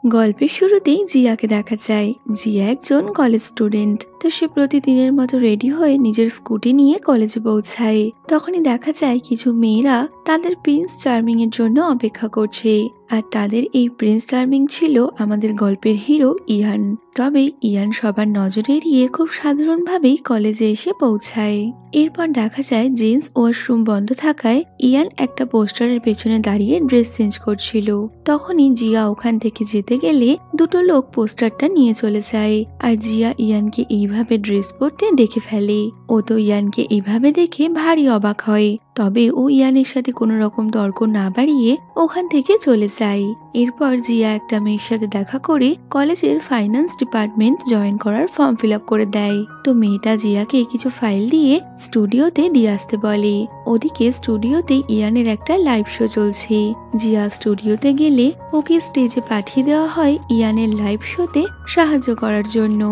গল্পের শুরুতেই জিয়াকে দেখা যায়। জিয়া একজন কলেজ স্টুডেন্ট। তো সে প্রতিদিনের মতো রেডি হয়ে নিজের স্কুটি নিয়ে কলেজে পৌঁছায়। তখনই দেখা যায় কিছু মেয়েরা তাদের প্রিন্স চার্মিং এর জন্য অপেক্ষা করছে। আর তাদের এই প্রিন্স চার্মিং ছিল আমাদের গল্পের হিরো ইয়ান। তবে ইয়ান সবার নজর এড়িয়ে খুব সাধারণভাবেই কলেজে এসে পৌঁছায়। এরপর দেখা যায় জেন্টস ওয়াশরুম বন্ধ থাকায় ইয়ান একটা পোস্টারের পেছনে দাঁড়িয়ে ড্রেস চেঞ্জ করছিল। তখনই জিয়া ওখান থেকে যেতে গেলে দুটো লোক পোস্টারটা নিয়ে চলে যায়। আর জিয়া ইয়ানকে এইভাবে ড্রেস পরতে দেখে ফেলে। ও তো ইয়ানকে এইভাবে দেখে ভারী অবাক হয়। তবে ও ইয়ানের সাথে কোনো রকম তর্ক না বাড়িয়ে ওখান থেকে চলে যায়। এরপর জিয়া একটা মেয়ের সাথে দেখা করে কলেজের ফাইন্যান্স ডিপার্টমেন্ট জয়েন করার ফর্ম ফিল আপ করে দেয়। তো মেয়েটা জিয়াকে কিছু ফাইল দিয়ে স্টুডিওতে দিয়ে আসতে বলে। ওদিকে স্টুডিওতে ইয়ানের একটা লাইভ শো চলছে। জিয়া স্টুডিওতে গেলে ওকে স্টেজে পাঠিয়ে দেওয়া হয় ইয়ানের লাইভ শোতে সাহায্য করার জন্য।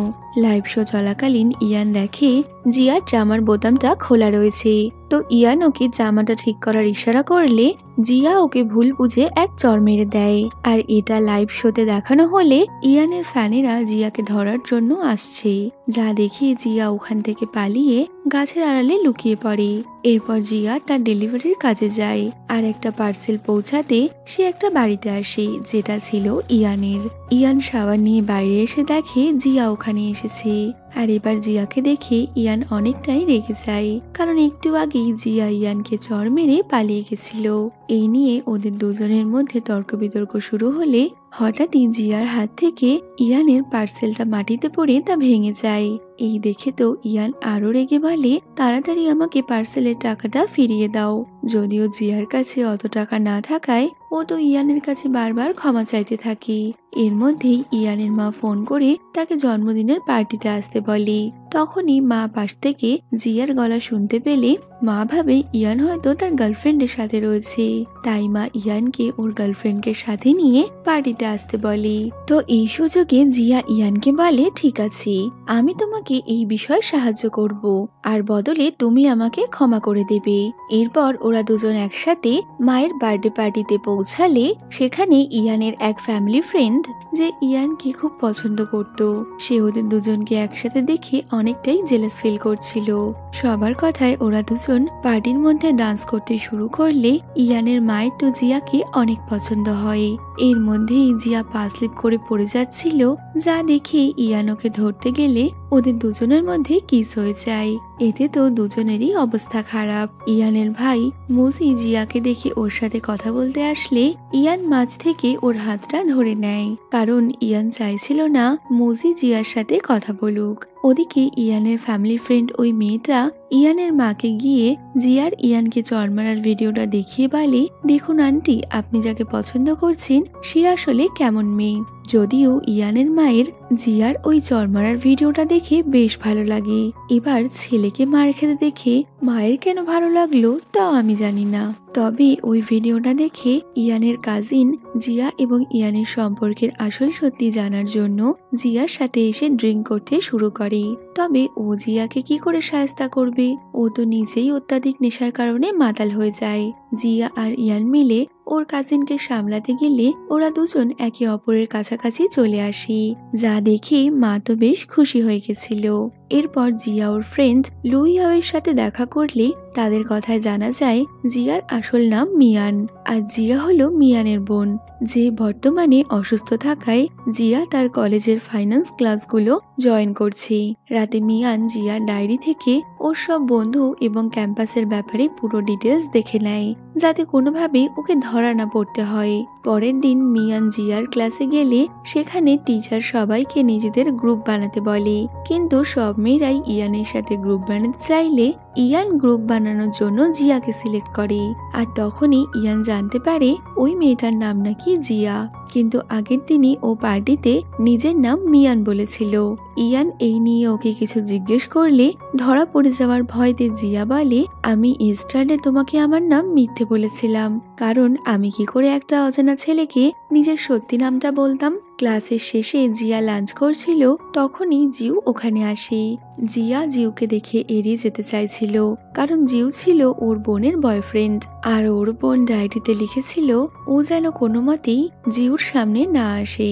লাইভ শো চলাকালীন ইয়ান দেখে জিয়ার জামার বোতামটা খোলা রয়েছে। তো ইয়ান ওকে জামাটা ঠিক করার ইশারা করলে জিয়া ওকে ভুল বুঝে এক চড় মেরে দেয়। আর এটা লাইভ শোতে দেখানো হলে ইয়ানের ফ্যানেরা জিয়াকে ধরার জন্য আসছে। যা দেখে জিয়া ওখান থেকে পালিয়ে গাছের আড়ালে লুকিয়ে পড়ে। এরপর জিয়া তার ডেলিভারির কাজে যায়। আর একটা পার্সেল পৌঁছাতে সে একটা বাড়িতে আসে, যেটা ছিল ইয়ানের। ইয়ান শাওয়ার নিয়ে বাইরে এসে দেখে জিয়া ওখানে এসেছে। আর এবার জিয়াকে দেখে ইয়ান অনেকটাই রেগে যায়, কারণ একটু আগেই জিয়া ইয়ানকে চড় মেরে পালিয়ে গেছিল। এই নিয়ে ওদের দুজনের মধ্যে তর্ক বিতর্ক শুরু হলে হঠাৎই জিয়ার হাত থেকে ইয়ানের পার্সেলটা মাটিতে পড়ে তা ভেঙে যায়। এই দেখে তো ইয়ান আরো রেগে বলে, তাড়াতাড়ি আমাকে পার্সেলের টাকাটা ফিরিয়ে দাও। যদিও জিয়ার কাছে অত টাকা না থাকায় ও তো ইয়ানের কাছে বারবার ক্ষমা চাইতে থাকে। এর মধ্যেই ইয়ানের মা ফোন করে তাকে জন্মদিনের পার্টিতে আসতে বলে। তখনই মা পাশ থেকে জিয়ার গলা শুনতে পেলে মা ভাবে ইয়ান হয়তো তার গার্লফ্রেন্ডের সাথে রয়েছে। তাই মা ইয়ানকে ওর গার্লফ্রেন্ডকে সাথে নিয়ে পার্টিতে আসতে বলে। তো এই সুযোগে জিয়া ইয়ানকে বলে, ঠিক আছে, আমি তোমাকে এই বিষয়ে সাহায্য করব, আর বদলে তুমি আমাকে ক্ষমা করে দেবে। এরপর ওরা দুজন একসাথে মায়ের বার্থডে পার্টিতে পৌঁছালে সেখানে ইয়ানের এক ফ্যামিলি ফ্রেন্ড যে ইয়ানকে খুব পছন্দ করত, সে ওদের দুজনকে একসাথে দেখে অনেকটাই জেলাস ফিল করছিল। সবার কথায় ওরা দুজন পার্টির মধ্যে ডান্স করতে শুরু করলে ইয়ানের মায়ের তো জিয়াকে অনেক পছন্দ হয়। এর মধ্যেই জিয়া পা স্লিপ করে পড়ে যাচ্ছিল, যা দেখে ইয়ান ওকে ধরতে গেলে ওদের দুজনের মধ্যে কিস হয়ে যায়। এতে তো দুজনেরই অবস্থা খারাপ। ইয়ানের ভাই মুজি জিয়াকে দেখে ওর সাথে কথা বলতে আসলে ইয়ান মাঝ থেকে ওর হাতটা ধরে নেয়, কারণ ইয়ান চাইছিল না মুজি জিয়ার সাথে কথা বলুক। ওদিকে ইয়ানের ফ্যামিলি ফ্রেন্ড ওই মেয়েটা ইয়ানের মাকে গিয়ে জিয়ার ইয়ানকে চড় মারার ভিডিওটা দেখিয়ে বলে, দেখুন আন্টি, আপনি যাকে পছন্দ করছেন সে আসলে কেমন মেয়ে। যদিও ইয়ানের মায়ের জিয়ার ওই চড় মারার ভিডিওটা দেখে বেশ ভালো লাগে। এবার ছেলেকে মার খেতে দেখে মায়ের কেন ভালো লাগলো তাও আমি জানি না। তবে ওই ভিডিওটা দেখে ইয়ানের কাজিন জিয়া এবং ইয়ানের সম্পর্কের আসল সত্যি জানার জন্য জিয়ার সাথে এসে ড্রিঙ্ক করতে শুরু করে। তবে ও জিয়াকে কি করে সাহায্য করবে? ও তো নিজেই অত্যাধিক নেশার কারণে মাতাল হয়ে যায়। জিয়া আর ইয়ান মিলে ওর কাজিনকে সামলাতে গেলে ওরা দুজন একে অপরের কাছাকাছি চলে আসে, যা দেখে মা তো বেশ খুশি হয়ে গেছিল। এরপর জিয়া ওর ফ্রেন্ড লুইয়াওয়ের সাথে দেখা করলে তাদের কথায় জানা যায় জিয়ার আসল নাম মিয়ান, আর জিয়া হলো মিয়ানের বোন, যে বর্তমানে অসুস্থ থাকায় জিয়া তার কলেজের ফাইন্যান্স ক্লাসগুলো জয়েন করছে। রাতে মিয়ান জিয়ার ডায়েরি থেকে ওর সব বন্ধু এবং ক্যাম্পাসের ব্যাপারে পুরো ডিটেলস দেখে নেয়, যাতে কোনোভাবে ওকে ধরা না পড়তে হয়। পরের দিন মিয়ান জিয়ার ক্লাসে গেলে সেখানে টিচার সবাইকে নিজেদের গ্রুপ বানাতে বলে, কিন্তু সব মেয়েরাই ইয়ানের সাথে গ্রুপ বানাতে চাইলে ইয়ান গ্রুপ বানানোর জন্য জিয়াকে সিলেক্ট করে। আর তখনই ইয়ান জানতে পারে ওই মেয়েটার নাম নাকি জিয়া, কিন্তু আগের দিনই ও পার্টিতে নিজের নাম মিয়ান বলেছিল। ইয়ান এই নিয়ে ওকে কিছু জিজ্ঞেস করলে ধরা পড়ে যাওয়ার ভয়তে জিয়া বলে, আমি ইস্টারডে তোমাকে আমার নাম মিথ্যে বলেছিলাম, কারণ আমি কি করে একটা অজানা ছেলেকে নিজের সত্যি নামটা বলতাম। ক্লাসের শেষে জিয়া লাঞ্চ করছিল, তখনই জিউ ওখানে আসে। জিয়া জিউকে দেখে এড়িয়ে যেতে চাইছিল, কারণ জিউ ছিল ওর বোনের বয়ফ্রেন্ড, আর ওর বোন ডায়েরিতে লিখেছিল ও যেন কোনো মতেই জিউর সামনে না আসে।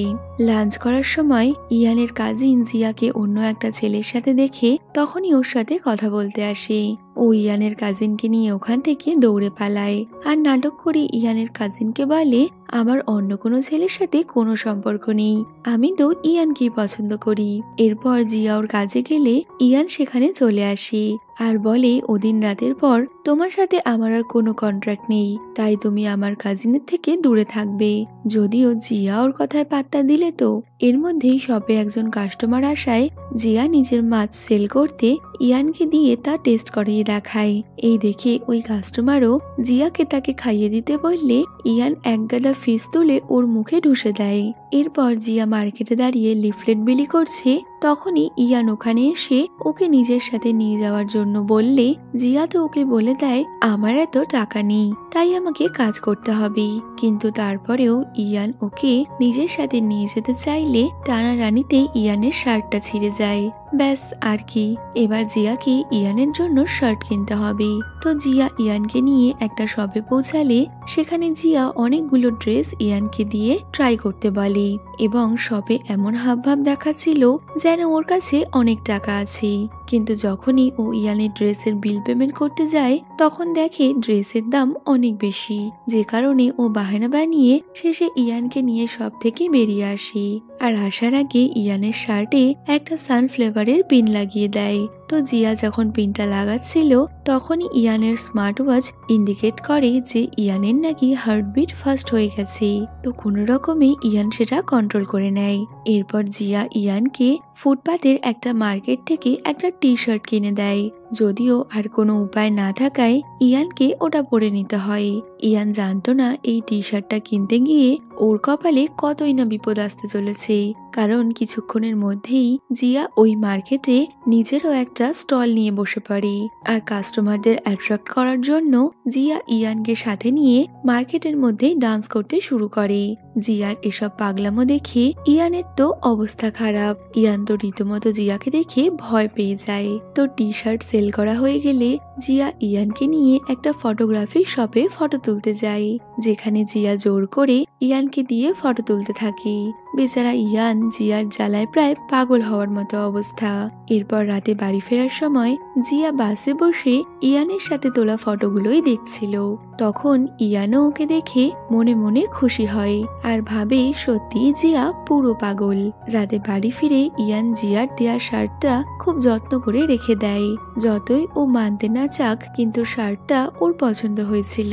লাঞ্চ করার সময় ইয়ানের কাজিন জিয়াকে অন্য একটা ছেলের সাথে দেখে তখনই ওর সাথে কথা বলতে আসে। ও ইয়ানের কাজিনকে নিয়ে ওখান থেকে দৌড়ে পালায় আর নাটক করে ইয়ানের কাজিনকে বলে, আমার অন্য কোনো ছেলের সাথে কোনো সম্পর্ক নেই, আমি তো ইয়ানকেই পছন্দ করি। এরপর জিয়া ওর কাজে গেলে ইয়ান সেখানে চলে আসে আর বলে, ওদিন রাতের পর তোমার সাথে আমার আর কোনো কন্ট্রাক্ট নেই, তাই তুমি আমার কাজিনের থেকে দূরে থাকবে। যদিও জিয়া ওর কথায় পাত্তা দিলে তো এর মধ্যেই শপে একজন কাস্টমার আসায় জিয়া নিজের মাছ সেল করতে ইয়ানকে দিয়ে তা টেস্ট করিয়ে দেখায়। এই দেখে ওই কাস্টমারও জিয়াকে তাকে খাইয়ে দিতে বললে ইয়ান এক গাদা ফিস তুলে ওর মুখে ঢুসে দেয়। এরপর জিয়া মার্কেটে দাঁড়িয়ে লিফলেট বিলি করছে, তখনই ইয়ান ওখানে এসে ওকে নিজের সাথে নিয়ে যাওয়ার জন্য বললে জিয়া তো ওকে বলে দেয়, আমার এত টাকা নেই, তাই আমাকে কাজ করতে হবে। কিন্তু তারপরেও ইয়ান ওকে নিজের সাথে নিয়ে যেতে চাইলে টানারানিতে ইয়ানের শার্টটা ছিঁড়ে যায়। ব্যাস আর কি, এবার জিয়াকে ইয়ানের জন্য শার্ট কিনতে হবে। তো জিয়া ইয়ানকে নিয়ে একটা শপে পৌঁছালে সেখানে জিয়া অনেকগুলো ড্রেস ইয়ানকে দিয়ে ট্রাই করতে বলে এবং শপে এমন হাবভাব দেখাচ্ছিল যেন ওর কাছে অনেক টাকা আছে। কিন্তু যখনই ও ইয়ানের ড্রেসের বিল পেমেন্ট করতে যায় তখন দেখে ড্রেসের দাম অনেক বেশি, যে কারণে ও বাহানা বানিয়ে শেষে ইয়ানকে নিয়ে শপ থেকে বেরিয়ে আসে। আর আসার আগে ইয়ানের শার্টে একটা সানফ্লেভারের পিন লাগিয়ে দেয়। তো জিয়া যখন পিনটা লাগাচ্ছিল তখনই ইয়ানের স্মার্ট ওয়াচ ইন্ডিকেট করে যে ইয়ানের নাকি হার্টবিট ফাস্ট হয়ে গেছে। তো কোনো রকমে ইয়ান সেটা কন্ট্রোল করে নেয়। এরপর জিয়া ইয়ানকে ফুটপাতের একটা মার্কেট থেকে একটা টি শার্ট কিনে দেয়, যদিও আর কোনো উপায় না থাকায় ইয়ানকে ওটা পরে নিতে হয়। ইয়ান জানতো না এই টি শার্টটা কিনতে গিয়ে ওর কপালে কতই না বিপদ আসতে চলেছে, কারণ কিছুক্ষণের মধ্যেই জিয়া ওই মার্কেটে নিজেরও একটা স্টল নিয়ে বসে পড়ে। আর কাস্টমারদের অ্যাট্রাক্ট করার জন্য জিয়া ইয়ানকে সাথে নিয়ে মার্কেটের মধ্যেই ডান্স করতে শুরু করে। জিয়ার এসব পাগলামো দেখে ইয়ানের তো অবস্থা খারাপ। ইয়ান তো রীতিমতো জিয়াকে দেখে ভয় পেয়ে যায়। তো টি শার্ট সেল করা হয়ে গেলে জিয়া ইয়ানকে নিয়ে একটা ফটোগ্রাফি শপে ফটো তুলতে যায়, যেখানে জিয়া জোর করে ইয়ানকে দিয়ে ফটো তুলতে থাকে। বেচারা ইয়ান জিয়ার জ্বালায় প্রায় পাগল হওয়ার মতো অবস্থা। এরপর রাতে বাড়ি ফেরার সময় জিয়া বাসে বসে ইয়ানের সাথে তোলা ফটোগুলোই দেখছিল। তখন ইয়ানও ওকে দেখে মনে মনে খুশি হয় আর ভাবে সত্যি জিয়া পুরো পাগল। রাতে বাড়ি ফিরে ইয়ান জিয়ার দেয়া শার্টটা খুব যত্ন করে রেখে দেয়। যতই ও মানতে না চাক, কিন্তু শার্টটা ওর পছন্দ হয়েছিল।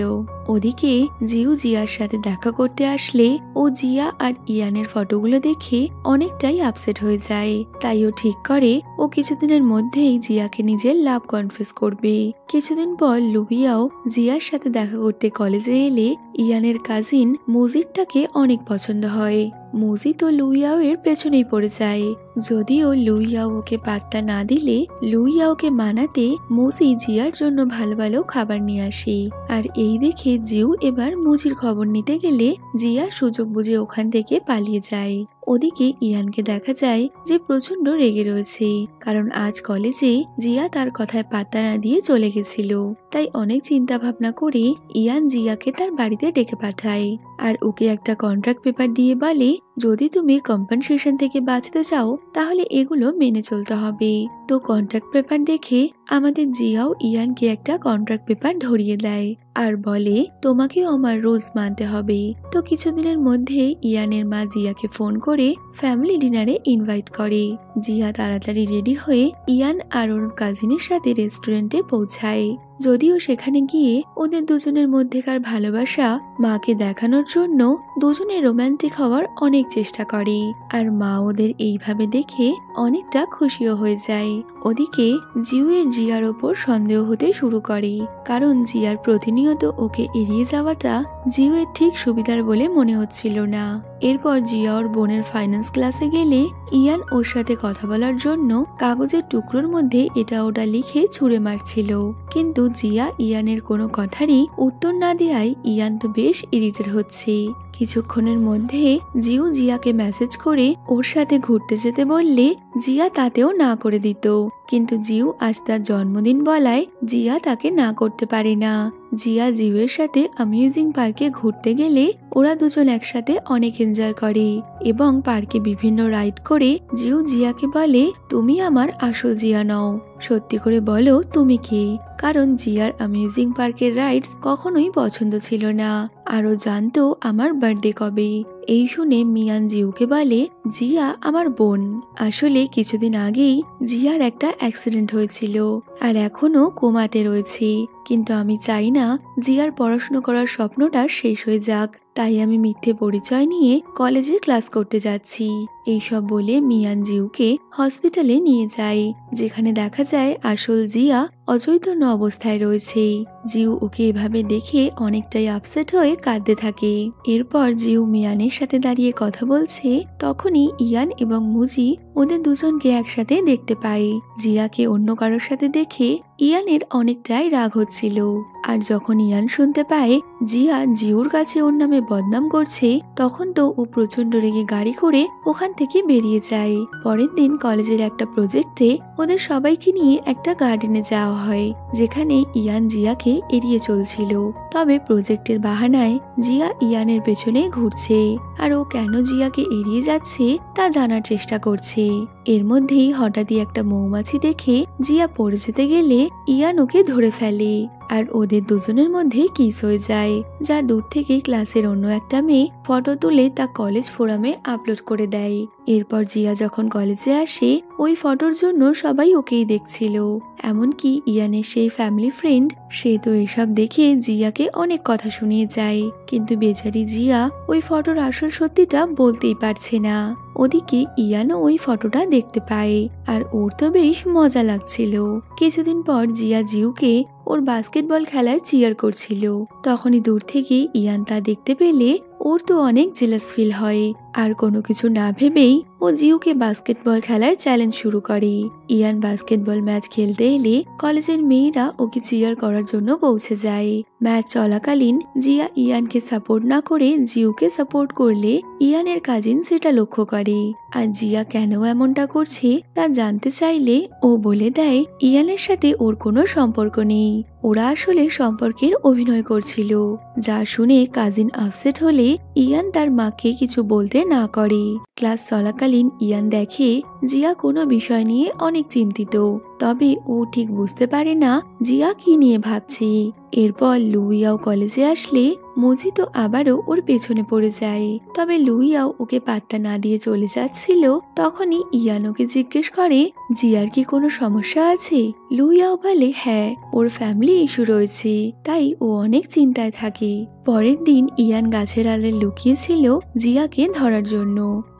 ওদিকে জিউ জিয়ার সাথে দেখা করতে আসলে ও জিয়া আর ইয়ানের ফটোগুলো দেখে অনেকটাই আপসেট হয়ে যায়। তাই ও ঠিক করে ও কিছুদিনের মধ্যেই জিয়াকে নিজের লাভ কনফেস করবে। কিছুদিন পর লুবিয়াও জিয়ার সাথে দেখা করতে কলেজে এলে ইয়ানের কাজিন মজিদ তাকে অনেক পছন্দ হয়। মজিদ ও লুইয়াও এর পেছনেই পড়ে যায়। যদিও লুইয়াও ওকে পাত্তা না দিলে লুইয়াওকে মানাতে মজিদ জিয়ার জন্য ভালো ভালো খাবার নিয়ে আসে। আর এই দেখে জিউ এবার মুজির খবর নিতে গেলে জিয়া সুযোগ বুঝে ওখান থেকে পালিয়ে যায়। ওদিকে ইয়ানকে দেখা যায় যে প্রচন্ড রেগে রয়েছে, কারণ আজ কলেজে জিয়া তার কথায় পাত্তা না দিয়ে চলে গেছিল। তাই অনেক চিন্তা ভাবনা করে ইয়ান জিয়াকে তার বাড়িতে ডেকে পাঠায় আর ওকে একটা কন্ট্রাক্ট পেপার দিয়ে বলে, যদি তুমি কম্পেনসেশন থেকে বাঁচতে চাও তাহলে এগুলো মেনে চলতে হবে। তো কন্ট্রাক্ট পেপার দেখে আমাদের জিয়াও ইয়ানকে একটা কন্ট্রাক্ট পেপার ধরিয়ে দেয় আর বলে, তোমাকেও আমার রোজ মানতে হবে। তো কিছুদিনের মধ্যে ইয়ানের মা জিয়াকে ফোন করে ফ্যামিলি ডিনারে ইনভাইট করে। জিয়া তাড়াতাড়ি রেডি হয়ে ইয়ান আর ওর কাজিনের সাথে রেস্টুরেন্টে পৌঁছায়। যদিও সেখানে গিয়ে ওদের দুজনের মধ্যেকার ভালোবাসা মাকে দেখানোর জন্য দুজনে রোমান্টিক হওয়ার অনেক চেষ্টা করে, আর মা ওদের এইভাবে দেখে অনেকটা খুশিও হয়ে যায়। ওদিকে জিউয়ের জিয়ার ওপর সন্দেহ হতে শুরু করে, কারণ জিয়ার প্রতিনিয়ত ওকে এড়িয়ে যাওয়াটা জিউয়ের ঠিক সুবিধার বলে মনে হচ্ছিল না। এরপর জিয়া ওর বোনের ফাইন্যান্স ক্লাসে গেলে ইয়ান ওর সাথে কথা বলার জন্য কাগজের টুকরোর মধ্যে এটা ওটা লিখে ছুঁড়ে মারছিল, কিন্তু জিয়া ইয়ানের কোনো কথারই উত্তর না দেওয়ায় ইয়ান তো বেশ ইরিটেট হচ্ছে। কিছুক্ষণের মধ্যে জিউ জিয়াকে মেসেজ করে ওর সাথে ঘুরতে যেতে বললে জিয়া তাতেও না করে দিত, কিন্তু জিউ আজ তার জন্মদিন বলায় জিয়া তাকে না করতে পারে না। জিয়া জিউয়ের সাথে অ্যামিউজিং পার্কে ঘুরতে গেলে ওরা দুজন একসাথে অনেক এনজয় করে এবং পার্কে বিভিন্ন রাইড করে জিউ জিয়াকে বলে, তুমি আমার আসল জিয়া নও, সত্যি করে বলো তুমি কে। কারণ জিয়ার অ্যামিউজিং পার্কের রাইডস কখনোই পছন্দ ছিল না, আরও জানতো আমার বার্থডে কবে। এই শুনে মিয়ান জিউকে বলে, জিয়া আমার বোন। আসলে কিছুদিন আগেই জিয়ার একটা অ্যাক্সিডেন্ট হয়েছিল আর এখনো কোমাতে রয়েছে, কিন্তু আমি চাই না জিয়ার পড়াশুনো করার স্বপ্নটা শেষ হয়ে যাক, তাই আমি মিথ্যে পরিচয় নিয়ে কলেজে ক্লাস করতে যাচ্ছি। এইসব বলে মিয়ান জিউকে হসপিটালে নিয়ে যায়, যেখানে দেখা যায় আসল জিয়া অচৈতন্য অবস্থায় রয়েছে। জিউ ওকে এভাবে দেখে অনেকটাই আপসেট হয়ে কাঁদতে থাকে। এরপর জিউ মিয়ানের সাথে দাঁড়িয়ে কথা বলছে, তখনই ইয়ান এবং মুজি ওদের দুজনকে একসাথে দেখতে পায়। জিয়াকে অন্য কারোর সাথে দেখে ইয়ানের অনেকটাই রাগ হচ্ছিল, আর যখন ইয়ান শুনতে পায় জিয়া জিউর কাছে ওর নামে বদনাম করছে, তখন তো ও প্রচন্ড রেগে গাড়ি করে ওখান থেকে বেরিয়ে যায়। পরের দিন কলেজের একটা প্রজেক্টে ওদের সবাইকে নিয়ে একটা গার্ডেনে যাওয়া হয়, যেখানে ইয়ান জিয়াকে এড়িয়ে চলছিল। তবে প্রজেক্টের বাহানায় জিয়া ইয়ানের পেছনে ঘুরছে, আর ও কেন জিয়াকে এড়িয়ে যাচ্ছে তা জানার চেষ্টা করছে। এর মধ্যেই হঠাৎই একটা মৌমাছি দেখে জিয়া পড়ে যেতে গেলে ইয়ান ওকে ধরে ফেলে, আর ওদের দুজনের মধ্যে কিস হয়ে যায়, যা দূর থেকে ক্লাসের অন্য একটা মেয়ে ফটো তুলে তা কলেজ ফোরামে আপলোড করে দেয়। এরপর জিয়া যখন কলেজে আসে ওই ফটোর জন্য সবাই ওকেই দেখছিল, এমনকি ইয়ানের সেই ফ্যামিলি ফ্রেন্ড সে তো এসব দেখে জিয়াকে অনেক কথা শুনিয়ে যায়, কিন্তু বেচারি জিয়া ওই ফটোর আসল সত্যিটা বলতেই পারছে না। ওদিকে ইয়ানও ওই ফটোটা দেখতে পায়, আর ওর তো বেশ মজা লাগছিল। কিছুদিন পর জিয়া জিউকে ওর বাস্কেটবল খেলায় চিয়ার করছিল, তখনই দূর থেকে ইয়ান তা দেখতে পেলে ওর তো অনেক জেলাস ফিল হয়, আর কোনো কিছু না ভেবেই ও জিউকে বাস্কেটবল খেলার চ্যালেঞ্জ শুরু করে। ইয়ান বাস্কেটবল ম্যাচ খেলতে এলে কলেজের মেয়েরা ওকে চিয়ার করার জন্য পৌঁছে যায়। ম্যাচ চলাকালীন জিয়া ইয়ানকে সাপোর্ট না করে জিউকে সাপোর্ট করলে ইয়ানের কাজিন সেটা লক্ষ্য করে, আর জিয়া কেন এমনটা করছে তা জানতে চাইলে ও বলে দেয় ইয়ানের সাথে ওর কোনো সম্পর্ক নেই, ওরা আসলে সম্পর্কের অভিনয় করছিল। যা শুনে কাজিন আপসেট হলে ইয়ান তার মাকে কিছু বলতে না করে। ক্লাস চলাকালীন ইয়ান দেখে জিয়া কোনো বিষয় নিয়ে অনেক চিন্তিত, তবে ও ঠিক বুঝতে পারে না জিয়া কি নিয়ে ভাবছে। এরপর লুইয়াও কলেজে আসলে মুজি তো আবারও ওর পেছনে পড়ে যায়, তবে লুইয়াও ওকে পাত্তা না দিয়ে চলে যাচ্ছিল। তখনই ইয়ান ওকে জিজ্ঞেস করে, জিয়ার কি কোনো সমস্যা আছে? লুইয়াও বলে হ্যাঁ, ওর ফ্যামিলি ইস্যু রয়েছে, তাই ও অনেক চিন্তায় থাকে। পরের দিন ইয়ান গাছের আড়ালে লুকিয়েছিল জিয়াকে ধরার জন্য,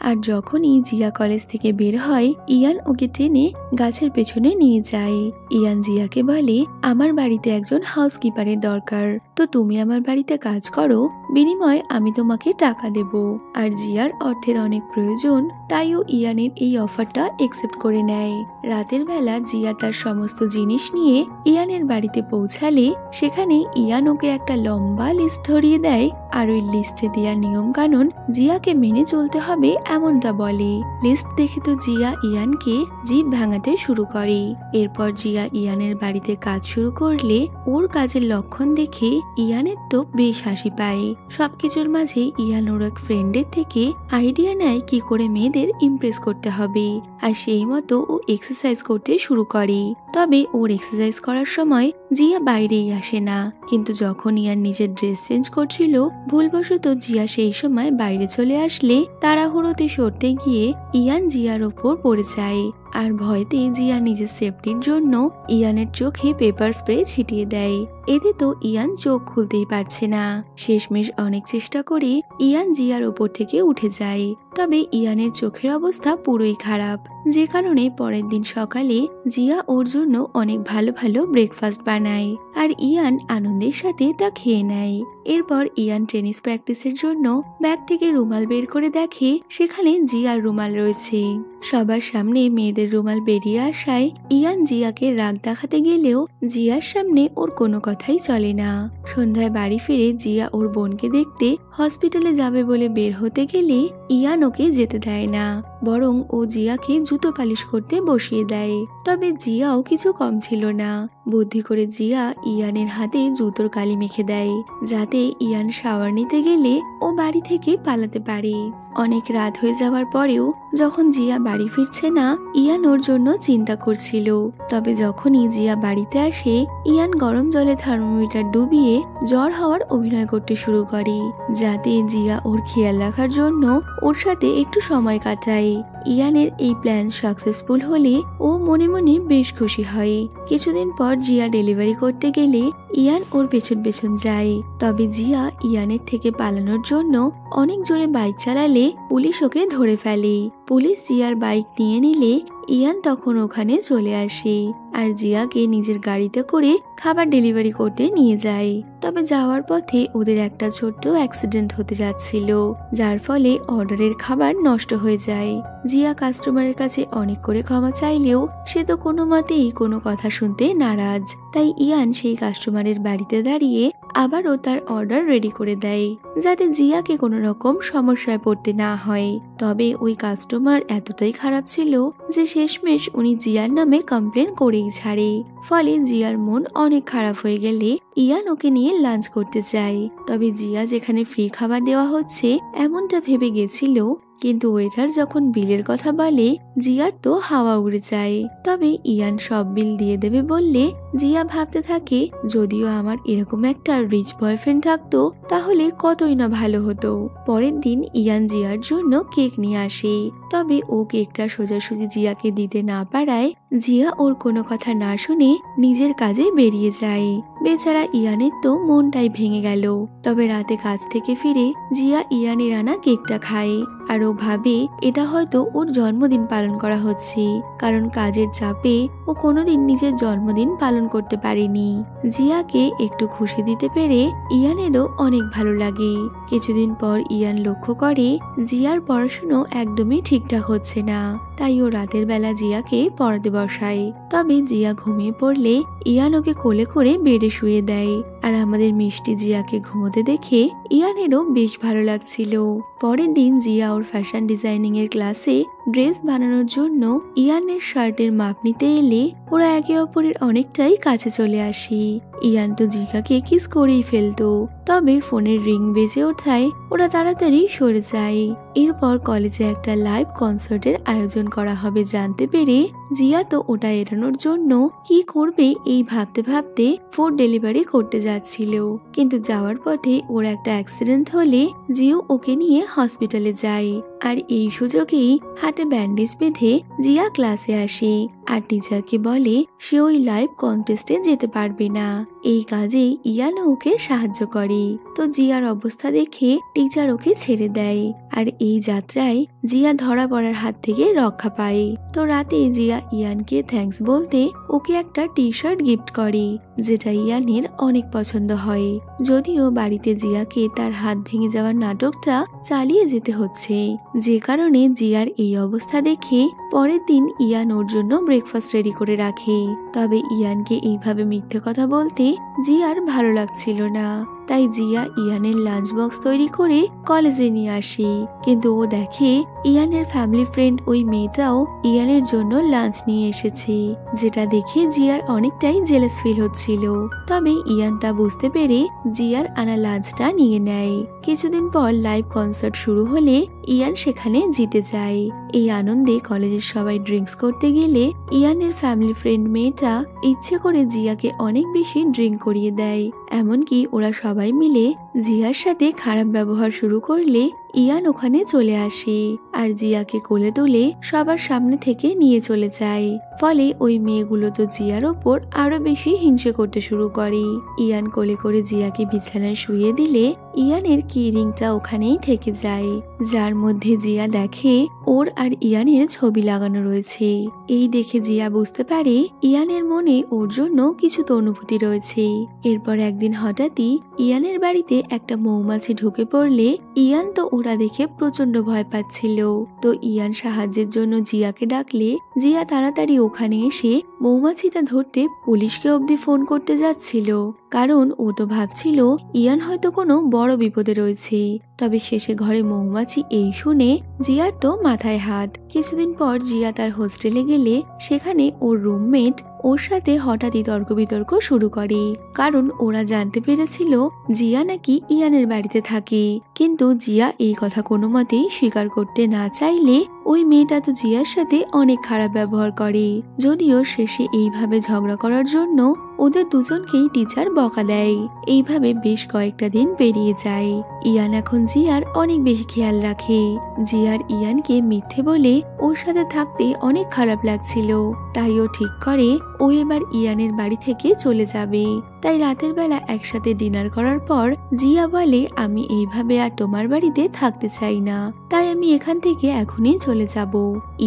আর যখনই জিয়া কলেজ থেকে বের হয় ইয়ান ওকে টেনে গাছের পেছনে নিয়ে যায়। ইয়ান জিয়াকে বলে, আমার বাড়িতে একজন হাউসকিপারের দরকার, তো তুমি আমার বাড়িতে কাজ করো, বিনিময়ে আমি তোমাকে টাকা দেব। আর জিয়ার অর্থের অনেক প্রয়োজন, তাই ও ইয়ানের এই অফারটা একসেপ্ট করে নেয়। রাতের বেলা জিয়া তার সমস্ত জিনিস নিয়ে ইয়ানের বাড়িতে পৌঁছালে সেখানে ইয়ান ওকে একটা লম্বা লিস্ট ধরিয়ে দেয়, আর ওই লিস্টে দেওয়া নিয়ম কানুন জিয়াকে মেনে চলতে হবে এমনটা বলে। লিস্ট দেখে তো জিয়া ইয়ানকে জিভ ভাঙাতে শুরু করে। এরপর জিয়া ইয়ানের বাড়িতে কাজ শুরু করলে ওর কাজের লক্ষণ দেখে ইয়ানের তো বেশ হাসি পায়। সবকিছুর মাঝে ইয়ান ওর এক ফ্রেন্ডের থেকে আইডিয়া নেয় কি করে মেয়েদের ইমপ্রেস করতে হবে, আর সেই মতো ও এক্সারসাইজ করতে শুরু করে। তবে ওর এক্সারসাইজ করার সময় জিয়া বাইরেই আসে না, কিন্তু যখন ইয়ান নিজের ড্রেস চেঞ্জ করছিল ভুলবশত জিয়া সেই সময় বাইরে চলে আসলে তাড়াহুড়োতে সরতে গিয়ে ইয়ান জিয়ার ওপর পড়ে যায়, আর ভয়তে জিয়া নিজের সেফটির জন্য ইয়ানের চোখে পেপার স্প্রে ছিটিয়ে দেয়। এতে তো ইয়ান চোখ খুলতেই পারছে না। শেষমেশ অনেক চেষ্টা করে ইয়ান জিয়ার ওপর থেকে উঠে যায়। তবে ইয়ানের চোখের অবস্থা পুরোই খারাপ, যে কারণে পরের দিন সকালে জিয়া ওর জন্য অনেক ভালো ভালো ব্রেকফাস্ট বানায় আর ইয়ান আনন্দের সাথে তা খেয়ে নেয়। এরপর ইয়ান টেনিস প্র্যাকটিসের জন্য ব্যাগ থেকে রুমাল বের করে দেখে সেখানে জিয়ার রুমাল রয়েছে। সবার সামনে মেয়েদের রুমাল বেরিয়ে আসায় ইয়ান জিয়াকে রাগ দেখাতে গেলেও জিয়ার সামনে ওর কোনো কথাই চলে না। সন্ধ্যায় বাড়ি ফিরে জিয়া ওর বোনকে দেখতে হসপিটালে যাবে বলে বের হতে গেলে ইয়ান ওকে যেতে দেয় না, বরং ও জিয়াকে জুতো পালিশ করতে বসিয়ে দেয়। তবে জিয়াও কিছু কম ছিল না, বুদ্ধি করে জিয়া ইয়ানের হাতে জুতোর কালি মেখে দেয় যাতে ইয়ান শাওয়ার নিতে গেলে ও বাড়ি থেকে পালাতে পারে। অনেক রাত হয়ে যাওয়ার পরেও যখন জিয়া বাড়ি ফিরছে না, ইয়ান ওর জন্য চিন্তা করছিল। তবে যখনই জিয়া বাড়িতে আসে, ইয়ান গরম জলে থার্মোমিটার ডুবিয়ে জ্বর হওয়ার অভিনয় করতে শুরু করে যাতে জিয়া ওর খেয়াল রাখার জন্য ওর সাথে একটু সময় কাটায়। ইয়ানের এই প্ল্যান সাকসেসফুল হলে ও মনে মনে বেশ খুশি হয়। কিছুদিন পর জিয়া ডেলিভারি করতে গেলে ইয়ান ওর পেছন পেছন যায়। তবে জিয়া ইয়ানের থেকে পালানোর জন্য অনেক জোরে বাইক চালালে পুলিশ ওকে ধরে ফেলে। পুলিশ জিয়ার বাইক নিয়ে নিলে ইয়ান তখন ওখানে চলে আসে আর জিয়াকে নিজের গাড়িতে করে খাবার ডেলিভারি করতে নিয়ে যায়। তবে যাওয়ার পথে ওদের একটা ছোট্ট অ্যাক্সিডেন্ট হতে যাচ্ছিল, যার ফলে অর্ডারের খাবার নষ্ট হয়ে যায়। জিয়া কাস্টমারের কাছে অনেক করে ক্ষমা চাইলেও সে তো কোনো মতেই কোনো কথা শুনতে নারাজ। তাই ইয়ান সেই কাস্টমারের বাড়িতে দাঁড়িয়ে আবারও তার অর্ডার রেডি করে দেয় যাতে জিয়াকে কোনো রকম সমস্যায় পড়তে না হয়। তবে ওই কাস্টমার এতটাই খারাপ ছিল যে শেষমেশ উনি জিয়ার নামে কমপ্লেন করেই ছাড়ে। ফলে জিয়ার মন অনেক খারাপ হয়ে গেলে ইয়ান ওকে নিয়ে লাঞ্চ করতে চায়। তবে জিয়া যেখানে ফ্রি খাবার দেওয়া হচ্ছে এমনটা ভেবে গেছিল, কিন্তু ওয়েটার যখন বিলের কথা বলে জিয়ার তো হাওয়া উড়ে যায়। তবে ইয়ান সব বিল দিয়ে দেবে বললে জিয়া ভাবতে থাকে, যদিও আমার এরকম একটা রিচ বয়ফ্রেন্ড থাকতো তাহলে কতই না ভালো হতো। পরের দিন ইয়ান জিয়ার জন্য কেক নিয়ে আসে, তবে ও কেকটা সোজাসুজি জিয়াকে দিতে না পারায় জিয়া ওর কোনো কথা না শুনে নিজের কাজে বেরিয়ে যায়। বেচারা ইয়ানের তো মনটাই ভেঙে গেল। তবে রাতে কাজ থেকে ফিরে জিয়া ইয়ানের আনা কেকটা খায় আর ও ভাবে এটা হয়তো ওর জন্মদিন পালন করা হচ্ছে, কারণ কাজের চাপে ও কোনোদিন নিজের জন্মদিন পালন করতে পারেনি। জিয়াকে একটু খুশি দিতে পেরে ইয়ানেরও অনেক ভালো লাগে। কিছুদিন পর ইয়ান লক্ষ্য করে জিয়ার পড়াশুনো একদমই ঠিকঠাক হচ্ছে না, তাই ও রাতের বেলা জিয়াকে পড়াতে বসায়। তবে জিয়া ঘুমিয়ে পড়লে ইয়ান ওকে কোলে করে বেডে শুয়ে দেয় আর আমাদের মিষ্টি জিয়াকে ঘুমোতে দেখে ইয়ানেরও বেশ ভালো লাগছিল। পরের দিন জিয়া ওর ফ্যাশন ডিজাইনিং এর ক্লাসে ড্রেস বানানোর জন্য ইয়ানের শার্টের মাপ নিতে এলে ওরা একে অপরের অনেকটাই কাছে চলে আসে। ইয়ান তো জিয়াকে কিস করেই ফেলতো, তবে ফোনের রিং বেজে ওঠায় ওরা তাড়াতাড়ি সরে যায়। এরপর কলেজে একটা লাইভ কনসার্টের আয়োজন করা হবে জানতে পেরে জিয়া তো ওটা এড়ানোর জন্য কি করবে এই ভাবতে ভাবতে ফুড ডেলিভারি করতে যাচ্ছিল, কিন্তু যাওয়ার পথে ওর একটা অ্যাক্সিডেন্ট হলে জিও ওকে নিয়ে হসপিটালে যায়। আর এই সুযোগেই হাতে ব্যান্ডেজ বেঁধে জিয়া ক্লাসে আসে আর টিচারকে বলে সে ওই লাইভ কন্টেস্টে যেতে পারবে না। এই কাজে ইয়ান ওকে সাহায্য করে। তো জিয়ার অবস্থা দেখে টিচার ওকে ছেড়ে দেয় আর এই যাত্রায় জিয়া ধরা পড়ার হাত থেকে রক্ষা পায়। তো রাতে জিয়া ইয়ানকে থ্যাঙ্কস বলতে ওকে একটা টি শার্ট গিফট করে, যেটা ইয়ানের অনেক পছন্দ হয়। যদিও বাড়িতে জিয়াকে তার হাত ভেঙে যাওয়ার নাটকটা চালিয়ে যেতে হচ্ছে, যে কারণে জিয়ার এই অবস্থা দেখে পরের দিন ইয়ান ওর জন্য ব্রেকফাস্ট রেডি করে রাখে। তবে ইয়ানকে এইভাবে মিথ্যে কথা বলতে জিয়ার ভালো লাগছিল না, তাই জিয়া ইয়ানের লাঞ্চ বক্স তৈরি করে কলেজে নিয়ে আসে। কিন্তু ও দেখে ইয়ানের ফ্যামিলি ফ্রেন্ড ওই মেয়েটাও ইয়ানের জন্য লাঞ্চ নিয়ে এসেছে, যেটা দেখে জিয়ার অনেকটাই জেলাস ফিল হচ্ছিল। তবে ইয়ান তা বুঝতে পেরে জিয়ার আনা লাঞ্চটা নিয়ে নেয়। কিছুদিন পর লাইভ কনসার্ট শুরু হলে ইয়ান সেখানে জিতে যায়। এই আনন্দে কলেজের সবাই ড্রিঙ্কস করতে গেলে ইয়ানের ফ্যামিলি ফ্রেন্ড মেয়েটা ইচ্ছে করে জিয়াকে অনেক বেশি ড্রিঙ্ক করিয়ে দেয়। এমনকি ওরা সবাই মিলে জিয়ার সাথে খারাপ ব্যবহার শুরু করলে ইয়ান ওখানে চলে আসে আর জিয়াকে কোলে তুলে সবার সামনে থেকে নিয়ে চলে যায়। ফলে ওই মেয়েগুলো তো জিয়ার ওপর আরো বেশি হিংসে করতে শুরু করে। ইয়ান কোলে করে জিয়াকে বিছানায় শুয়ে দিলে ইয়ানের কি রিংটা ওখানেই থেকে যায়, যার মধ্যে জিয়া দেখে ওর আর ইয়ানের ছবি লাগানো রয়েছে। এই দেখে জিয়া বুঝতে পারে ইয়ানের মনে ওর জন্য কিছু তো অনুভূতি রয়েছে। এরপর একদিন হঠাৎই ইয়ানের বাড়িতে একটা মৌমাছি ঢুকে পড়লে ইয়ান তো ওরা দেখে প্রচন্ড ভয় পাচ্ছিল। তো ইয়ান সাহায্যের জন্য জিয়াকে ডাকলে জিয়া তাড়াতাড়ি ওখানে এসে মৌমাছিটা ধরতে পুলিশকে অবধি ফোন করতে যাচ্ছিল, কারণ ও তো ভাবছিল ইয়ান হয়তো কোনো বড় বিপদে রয়েছে। তবে শেষে ঘরে মৌমাছি এই শুনে জিয়ার তো মাথায় হাত। কিছুদিন পর জিয়া তার হোস্টেলে গেলে সেখানে ওর রুমমেট ওর সাথে হঠাৎই তর্ক বিতর্ক শুরু করে, কারণ ওরা জানতে পেরেছিল জিয়া নাকি ইয়ানের বাড়িতে থাকে। কিন্তু জিয়া এই কথা কোনো মতেই স্বীকার করতে না চাইলে ওই মেয়েটা তো জিয়ার সাথে অনেক খারাপ ব্যবহার করে। যদিও শেষে এইভাবে ঝগড়া করার জন্য ওদের দুজনকেই টিচার বকা দেয়। এইভাবে বেশ কয়েকটা দিন পেরিয়ে যায়। ইয়ান এখন জিয়ার অনেক বেশি খেয়াল রাখে। জিয়ার ইয়ানকে মিথ্যে বলে ওর সাথে থাকতে অনেক খারাপ লাগছিল, তাই ও ঠিক করে ও এবার ইয়ানের বাড়ি থেকে চলে যাবে। তাই রাতের বেলা একসাথে ডিনার করার পর জিয়া বলে, আমি এইভাবে আর তোমার বাড়িতে থাকতে চাই না, তাই আমি এখান থেকে এখনই চলে যাব।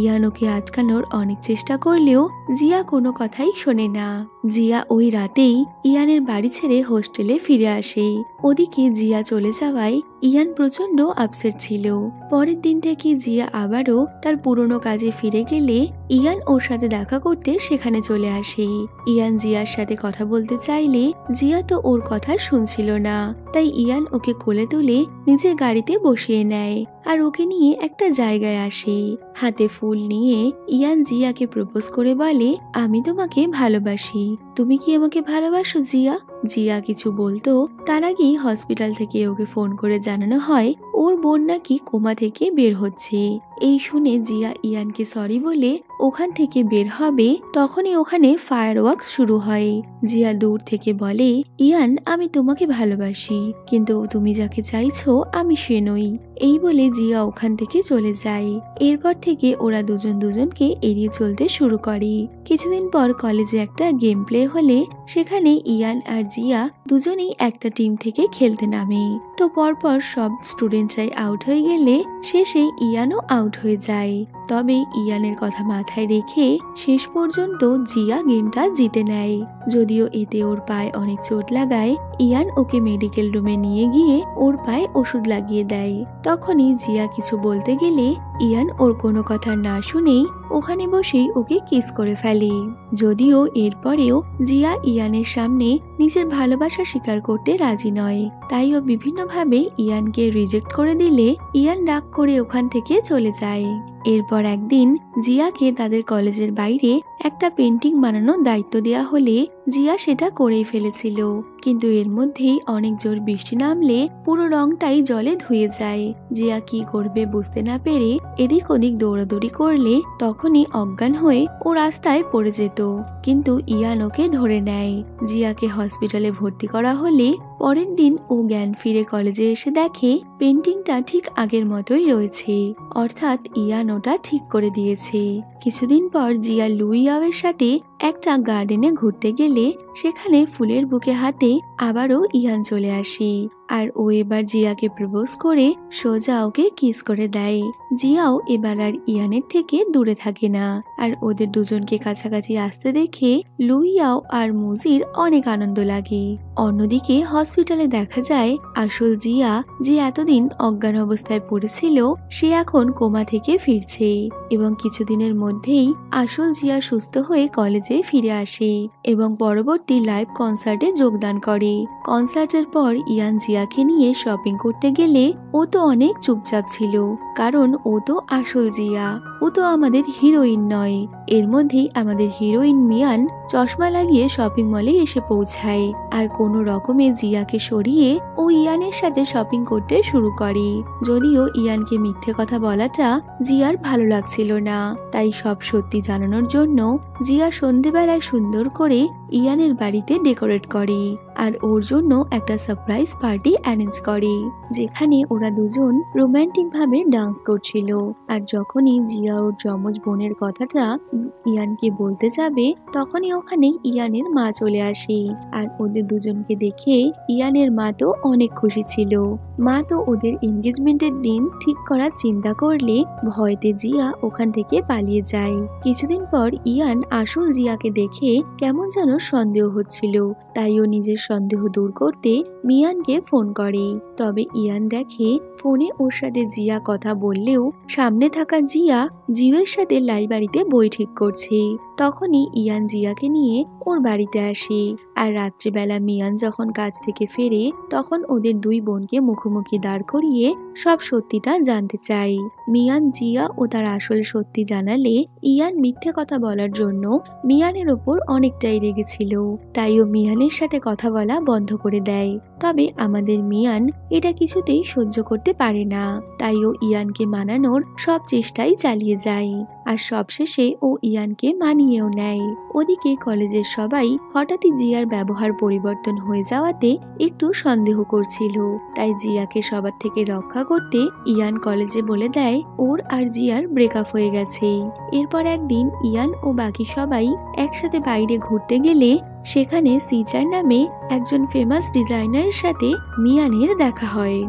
ইয়ান ওকে আটকানোর অনেক চেষ্টা করলেও জিয়া কোনো কথাই শোনে না। জিয়া ওই রাতেই ইয়ানের বাড়ি ছেড়ে হোস্টেলে ফিরে আসে। ওদিকে জিয়া চলে যাওয়ায় ইয়ান প্রচন্ড আপসেট ছিল। পরের দিন থেকে জিয়া আবারও তার পুরনো কাজে ফিরে গেলে ইয়ান ওর সাথে দেখা করতে সেখানে চলে আসে। ইয়ান জিয়ার সাথে কথা বলতে চাইলে জিয়া তো ওর কথা শুনছিল না, তাই ইয়ান ওকে কোলে তুলে নিজের গাড়িতে বসিয়ে নেয় আর ওকে নিয়ে একটা জায়গায় আসে। হাতে ফুল নিয়ে ইয়ান জিয়াকে প্রপোজ করে বলে, আমি তোমাকে ভালোবাসি, তুমি কি আমাকে ভালোবাসো জিয়া? জিয়া কিছু বলতো তার আগেই হসপিটাল থেকে ওকে ফোন করে জানানো হয় ওর বোন নাকি কোমা থেকে বের হচ্ছে। এই শুনে জিয়া ইয়ানকে সরি বলে ওখান থেকে বের হবে, তখনই ওখানে ফায়ারওয়ার্ক শুরু হয়। জিয়া দূর থেকে বলে, ইয়ান আমি তোমাকে ভালোবাসি, কিন্তু তুমি যাকে চাইছো আমি সে নই। এই বলে জিয়া ওখান থেকে চলে যায়। এরপর থেকে ওরা দুজন দুজনকে এড়িয়ে চলতে শুরু করে। কিছুদিন পর কলেজে একটা গেম প্লে হলে সেখানে ইয়ান আর জিয়া দুজনেই একটা টিম থেকে খেলতে নামে। তো পরপর সব স্টুডেন্টরাই আউট হয়ে গেলে শেষে ইয়ানও আউট হয়ে যায়। তবে ইয়ানের কথা মাথায় রেখে শেষ পর্যন্ত জিয়া গেমটা জিতে নেয়। যদিও এতে ওর পায়ে অনেক চোট লাগায়, ইয়ান ওকে মেডিকেল রুমে নিয়ে গিয়ে ওর পায়ে ওষুধ লাগিয়ে দেয়। তখনই জিয়া কিছু বলতে গেলে ইয়ান ওর কোনো কথা না শুনেই ওখানে বসেই ওকে কিস করে ফেলে। যদিও এরপরেও জিয়া ইয়ানের সামনে নিজের ভালোবাসা স্বীকার করতে রাজি নয়, তাই ও বিভিন্নভাবে ইয়ানকে রিজেক্ট করে দিলে ইয়ান রাগ করে ওখান থেকে চলে যায়। এরপর একদিন জিয়াকে তাদের কলেজের বাইরে একটা পেন্টিং বানানোর দায়িত্ব দেওয়া হলে জিয়া সেটা করেই ফেলেছিল, কিন্তু এর মধ্যেই অনেক জোর বৃষ্টি নামলে পুরো রংটাই জলে ধুয়ে যায়। জিয়া কি করবে বুঝতে না পেরে এদিক ওদিক দৌড়াদৌড়ি করলে তখনই অজ্ঞান হয়ে ও রাস্তায় পড়ে যেত, কিন্তু ইয়ান ওকে ধরে নেয়। জিয়াকে হসপিটালে ভর্তি করা হলে পরের দিন ও জ্ঞান ফিরে কলেজে এসে দেখে পেন্টিংটা ঠিক আগের মতোই রয়েছে, অর্থাৎ ইয়ান ওটা ঠিক করে দিয়েছে। কিছুদিন পর জিয়া লুইয়াওয়ের সাথে একটা গার্ডেনে ঘুরতে গেলে সেখানে ফুলের বুকে হাতে আবারও ইয়ান চলে আসে আর ও এবার জিয়াকে প্রপোজ করে সোজা ওকে কিস করে দেয়। জিয়াও এবার আর ইয়ানের থেকে দূরে থাকে না আর ওদের দুজনকে কাছাকাছি আসতে দেখে লুইয়াও আর মুজির অনেক আনন্দ লাগে। অন্যদিকে হসপিটালে দেখা যায় আসল জিয়া, যে এতদিন অজ্ঞান অবস্থায় পড়েছিল, সে এখন কোমা থেকে ফিরছে এবং কিছুদিনের মধ্যেই আসল জিয়া সুস্থ হয়ে কলেজে ফিরে আসে এবং পরবর্তী লাইভ কনসার্টে যোগদান করে। কনসার্টের পর ইয়ান জিয়াকে নিয়ে শপিং করতে গেলে ও তো অনেক চুপচাপ ছিল, কারণ ও তো আসল জিয়া, ও তো আমাদের হিরোইন নয়। এর মধ্যেই আমাদের হিরোইন মিয়ান চশমা লাগিয়ে শপিং মলে এসে পৌঁছায় আর কোনো রকমে জিয়াকে সরিয়ে ও ইয়ানের সাথে শপিং করতে শুরু করে। যদিও ইয়ানকে মিথ্যে কথা বলাটা জিয়ার ভালো লাগছিল না, তাই সব সত্যি জানানোর জন্য জিয়া সন্ধেবেলায় সুন্দর করে ইয়ানের বাড়িতে ডেকোরেট করে আর ওর জন্য একটা সারপ্রাইজ পার্টি অ্যারেঞ্জ করে, যেখানে ওরা দুজন রোমান্টিক ভাবে ডান্স করছিল। আর যখনই জিয়া ওর যমজ বোনের কথাটা ইয়ানকে বলতে যাবে, তখনই ওখানে ইয়ানের মা চলে আসে। আর ওদের দুজনকে দেখে ইয়ানের মা তো অনেক খুশি ছিল। মা তো ওদের এনগেজমেন্টের দিন ঠিক করার চিন্তা করলে ভয়তে জিয়া ওখান থেকে পালিয়ে যায়। কিছুদিন পর ইয়ান আসল জিয়াকে দেখে কেমন যেন সন্দেহ হচ্ছিল, তাই ও নিজের সন্দেহ দূর করতে মিয়ানকে ফোন করে। তবে ইয়ান দেখে ফোনে ওর সাথে জিয়া কথা বললেও সামনে থাকা জিয়া জিওর সাথে লাইব্রেরিতে বই ঠিক করছে। তখনই ইয়ান জিয়াকে নিয়ে ওর বাড়িতে আসে। আর রাত্রিবেলা মিয়ান যখন কাজ থেকে ফেরে, তখন ওদের দুই বোনকে মুখোমুখি দাঁড় করিয়ে সব সত্যিটা জানতে চায়। মিয়ান জিয়া ও তার আসল সত্যি জানালে ইয়ান মিথ্যে কথা বলার জন্য মিয়ানের ওপর অনেকটাই রেগেছিল, তাই ও মিয়ানের সাথে কথা বলা বন্ধ করে দেয়। তবে আমাদের মিয়ান এটা কিছুতেই সহ্য করতে পারে না, তাই ও ইয়ানকে মানানোর সব চেষ্টাই চালিয়ে যায়। আর সবশেষে ও ইয়ানকে মানিয়েও নেয়। ওদিকে কলেজের সবাই হঠাৎই জিয়ার ব্যবহার পরিবর্তন হয়ে যাওয়াতে একটু সন্দেহ করছিল, তাই জিয়াকে সবার থেকে রক্ষা করতে ইয়ান কলেজে বলে দেয় ওর আর জিয়ার ব্রেকআপ হয়ে গেছে। এরপর একদিন ইয়ান ও বাকি সবাই একসাথে বাইরে ঘুরতে গেলে সেখানে সিচান নামে একজন ফেমাস ডিজাইনারের সাথে মিয়ানের দেখা হয়।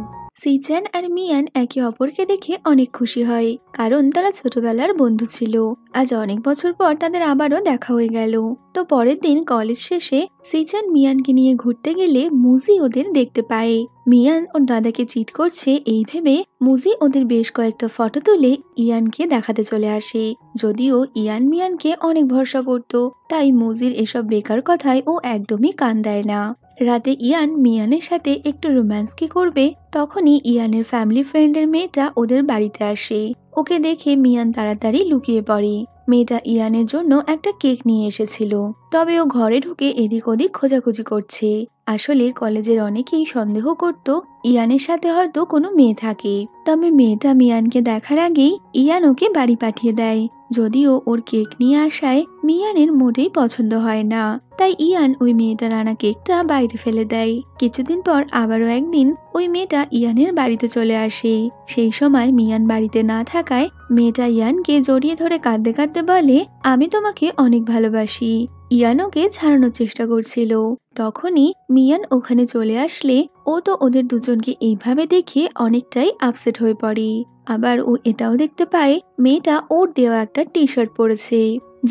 সিচান আর মিয়ান একে অপরকে দেখে অনেক খুশি হয়, কারণ তারা ছোটবেলার বন্ধু ছিল। আজ অনেক বছর পর তাদের আবারও দেখা হয়ে গেল। তো পরের দিন কলেজ শেষে সিচান মিয়ানকে নিয়ে ঘুরতে গেলে মুজি ওদের দেখতে পায়। মিয়ান ওর দাদাকে চিট করছে এই ভেবে মুজি ওদের বেশ কয়েকটা ফটো তুলে ইয়ানকে দেখাতে চলে আসে। যদিও ইয়ান মিয়ানকে অনেক ভরসা করত, তাই মুজির এসব বেকার কথায় ও একদমই কান দেয় না। রাতে ইয়ান মিয়ানের সাথে একটু রোম্যান্স কি করবে, তখনই ইয়ানের ফ্যামিলি ফ্রেন্ডের মেয়েটা ওদের বাড়িতে আসে। ওকে দেখে মিয়ান তাড়াতাড়ি লুকিয়ে পড়ে। মেয়েটা ইয়ানের জন্য একটা কেক নিয়ে এসেছিল, তবে ও ঘরে ঢুকে এদিক ওদিক খোঁজাখুঁজি করছে। আসলে কলেজের অনেকেই সন্দেহ করত ইয়ানের সাথে হয়তো কোনো মেয়ে থাকে, তবে মেয়েটা মিয়ানকে দেখার আগেই ইয়ান ওকে বাড়ি পাঠিয়ে দেয়। যদিও ওর কেক নিয়ে আসায় মিয়ানের মোটেই পছন্দ হয় না, তাই ইয়ান ওই মেয়েটার আনা কেকটা বাইরে ফেলে দেয়। কিছুদিন পর আবারও একদিন ওই মেয়েটা ইয়ানের বাড়িতে চলে আসে। সেই সময় মিয়ান বাড়িতে না থাকায় মেয়েটা ইয়ানকে জড়িয়ে ধরে কাঁদতে কাঁদতে বলে, আমি তোমাকে অনেক ভালোবাসি। ইয়ান ওকে ছাড়ানোর চেষ্টা করছিল। তখনই মিয়ান ওখানে চলে আসলে ও তো ওদের দুজনকে এইভাবে দেখে অনেকটাই আপসেট হয়ে পড়ে। আবার ও এটাও দেখতে পায় মেয়েটা ওর দেওয়া একটা টি শার্ট পরেছে,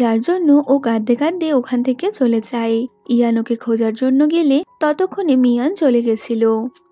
যার জন্য ও কাঁদতে কাঁদতে ওখান থেকে চলে যায়। ইয়ান ওকে খোঁজার জন্য গেলে ততক্ষণে মিয়ান চলে গেছিল।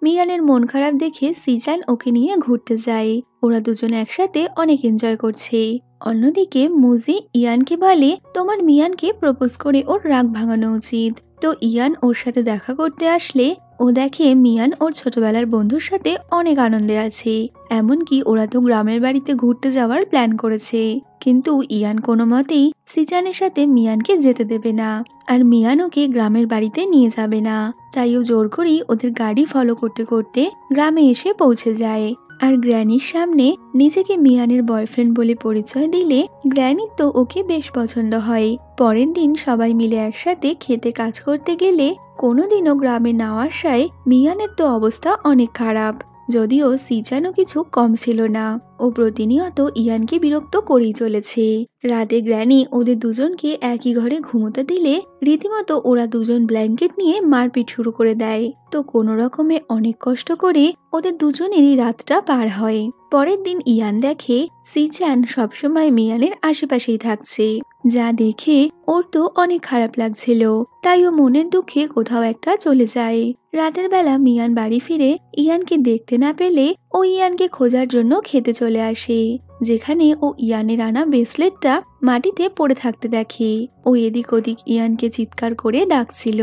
মিয়ানের মন খারাপ দেখে সিচান ওকে নিয়ে ঘুরতে যায়। ওরা দুজনে একসাথে অনেক এনজয় করছে। অন্যদিকে মুজি ইয়ানকে বলে, তোমার মিয়ানকে প্রপোজ করে ওর রাগ ভাঙানো উচিত। তো ইয়ান ওর সাথে দেখা করতে আসলে ও দেখে মিয়ান ওর ছোটবেলার বন্ধুর সাথে অনেক আনন্দে আছে। এমনকি ওরা তো গ্রামের বাড়িতে ঘুরতে যাওয়ার প্ল্যান করেছে, কিন্তু ইয়ান কোনো মতেই সিচানের সাথে মিয়ানকে যেতে দেবে না, আর মিয়ান ওকে গ্রামের বাড়িতে নিয়ে যাবে না। তাই ও জোর করেই ওদের গাড়ি ফলো করতে করতে গ্রামে এসে পৌঁছে যায়। আর গ্র্যানির সামনে নিজেকে মিয়ানের বয়ফ্রেন্ড বলে পরিচয় দিলে গ্র্যানির তো ওকে বেশ পছন্দ হয়। পরের দিন সবাই মিলে একসাথে খেতে কাজ করতে গেলে কোনোদিনও গ্রামে না আসায় মিয়ানের তো অবস্থা অনেক খারাপ। যদিও সিচানও কিছু কম ছিল না, ও প্রতিনিয়ত ইয়ানকে বিরক্ত করেই চলেছে। রাতে গ্র্যানি ওদের দুজনকে একই ঘরে ঘুমোতে দিলে রীতিমতো ওরা দুজন ব্ল্যাঙ্কেট নিয়ে মারপিট শুরু করে দেয়। তো কোনো রকমে অনেক কষ্ট করে ওদের দুজনেরই রাতটা পার হয়। পরের দিন ইয়ান দেখে সিচান সবসময় মিয়ানের আশেপাশেই থাকছে, যা দেখে ওর তো অনেক খারাপ লাগছিল। তাই ও মনের দুঃখে কোথাও একটা চলে যায়। রাতের বেলা মিয়ান বাড়ি ফিরে ইয়ানকে দেখতে না পেলে ও ইয়ানকে খোঁজার জন্য খেতে চলে আসে, যেখানে ও ইয়ানের আনা ব্রেসলেটটা মাটিতে পড়ে থাকতে দেখে। ও এদিক ওদিক ইয়ানকে চিৎকার করে ডাকছিল।